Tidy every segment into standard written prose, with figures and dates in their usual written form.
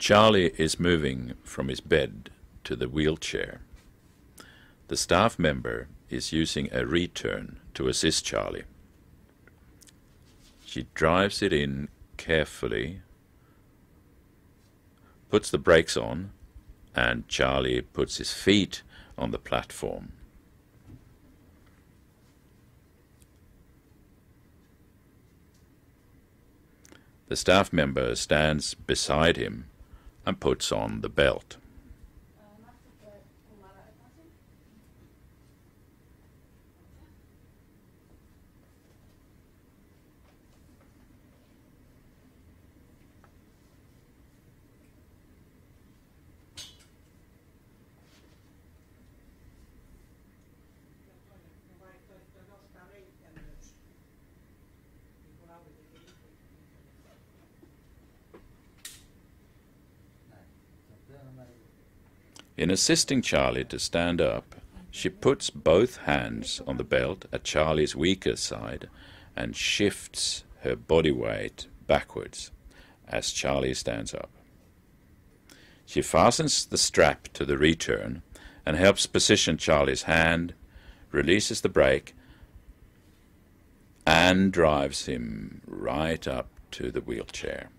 Charlie is moving from his bed to the wheelchair. The staff member is using a return to assist Charlie. She drives it in carefully, puts the brakes on, and Charlie puts his feet on the platform. The staff member stands beside him and puts on the belt. In assisting Charlie to stand up, she puts both hands on the belt at Charlie's weaker side and shifts her body weight backwards as Charlie stands up. She fastens the strap to the return and helps position Charlie's hand, releases the brake, and drives him right up to the wheelchair.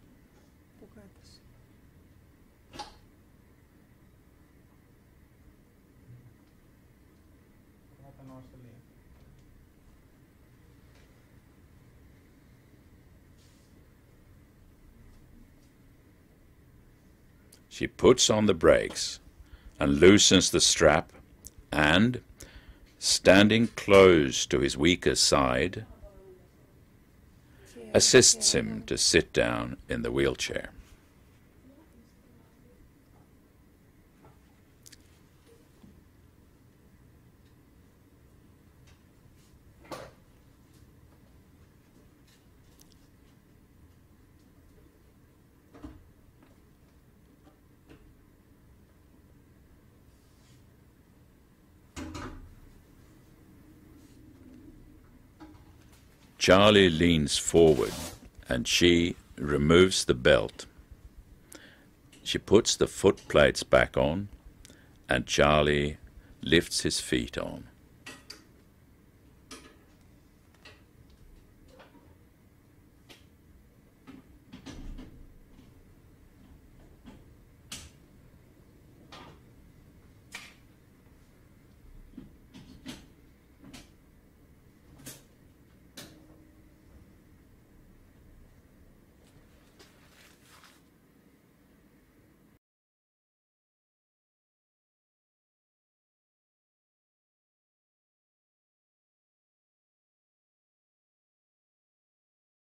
She puts on the brakes and loosens the strap and, standing close to his weaker side, assists him to sit down in the wheelchair. Charlie leans forward and she removes the belt. She puts the foot plates back on and Charlie lifts his feet on.